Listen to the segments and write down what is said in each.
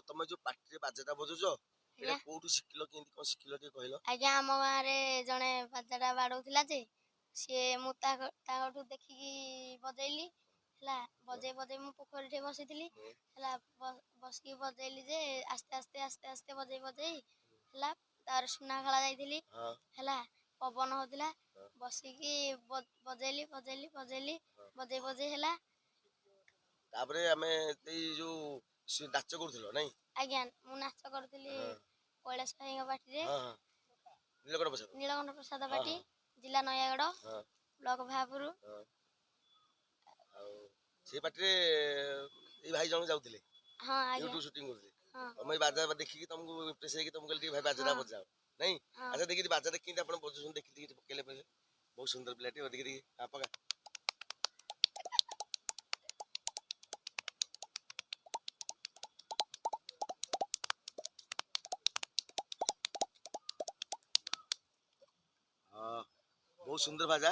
ତମେ ଯୋଉ ପାଟିରେ ବାଜାଟା ବଜଉଛ ଏଇଟା କୋଉଠୁ ଶିଖିଲ କେମିତି କଣ ଶିଖିଲ ଟିକେ କହିଲ? ଆଜ୍ଞା ଆମ ଗାଁରେ ଜଣେ ବାଜାଟା ବାଡ଼ଉଥିଲା ଯେ ସିଏ ମୁଁ ତାଙ୍କଠୁ ଦେଖିକି ବଜେଇଲି ହେଲା। ବଜେଇ ବଜେଇ ମୁଁ ପୋଖରୀରେ ବସିଥିଲି ହେଲା। ବସିକି ବଜେଇଲି ଯେ ଆସ୍ତେ ଆସ୍ତେ ଆସ୍ତେ ଆସ୍ତେ ବଜେଇ ବଜେଇ ହେଲା। ତାର ସୁନାଖଳା ଯାଇଥିଲି ହେଲା। ପବନ ହଉଥିଲା ବସିକି ବଜେଇଲି ବଜେଇଲି ବଜେଇଲି ବଜେଇ ବଜେଇ ହେଲା। ତାପରେ ଆମେ ଏଇ ଯୋଉ ନାଚ କରୁଥିଲ ନାଇଁ? ଆଜ୍ଞା ମୁଁ ନାଚ କରୁଥିଲି କୈଳାସ ଭାଇଙ୍କ ପାଟିରେ। ନୀଳକଣ୍ଠ ପ୍ରସାଦ ପାଟି, ଜିଲ୍ଲା ନୟାଗଡ଼, ବ୍ଲକ ଭାପୁର। ଆଉ ସେଇ ପାଟିରେ ଏଇ ଭାଇ ଜଣକ ଯାଉଥିଲେ ୟୁଟ୍ୟୁବ ସୁଟିଂ କରୁଥିଲେ। ତମେ ଏଇ ବାଜା ଦେଖିକି ତମକୁ ଇମ୍ପ୍ରେସ ହେଇକି ତମକୁ କହିଲେ ଟିକେ ଭାଇ ବାଜାଟା ବଜାଅ ନାଇଁ? ଆଚ୍ଛା ଦେଖିକି ବାଜାଟା କେମିତି ଆପଣ ବଜଉଛନ୍ତି ଦେଖିକି ଟିକେ ପକେଇଲେ ପକେଇଲେ। ବହୁତ ସୁନ୍ଦର ପିଲାଟି ଦେଖିକି ପକା। ବହୁତ ସୁନ୍ଦର ବାଜା।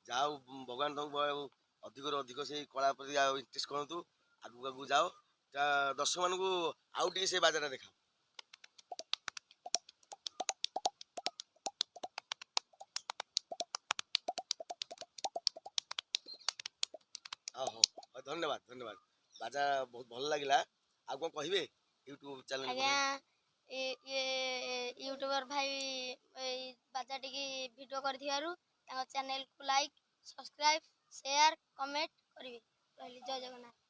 ଯାହା ହଉ ଭଗବାନ ତମକୁ ଅଧିକରୁ ଅଧିକ ସେଇ କଳା ପ୍ରତି ଆଉ ଇଣ୍ଟରେଷ୍ଟ କରନ୍ତୁ। ଆଗକୁ ଆଗକୁ ଯାଅ। ଦର୍ଶକ ମାନଙ୍କୁ ଆଉ ଟିକେ ସେ ବାଜାଟା ଦେଖାଅ। ହଉ ଧନ୍ୟବାଦ ଧନ୍ୟବାଦ। ବାଜା ବହୁତ ଭଲ ଲାଗିଲା। ଆଉ କଣ କହିବେ ୟୁଟ୍ୟୁବ ଚ୍ୟାନେଲ? ଆଜ୍ଞା ୟୁଟ୍ୟୁବର ଭାଇ ଏଇ ବାଜାଟିକି ଭିଡ଼ିଓ କରିଥିବାରୁ ତାଙ୍କ ଚ୍ୟାନେଲକୁ ଲାଇକ୍, ସବସ୍କ୍ରାଇବ୍, ସେୟାର, କମେଣ୍ଟ କରିବେ। ରହିଲି, ଜୟ ଜଗନ୍ନାଥ।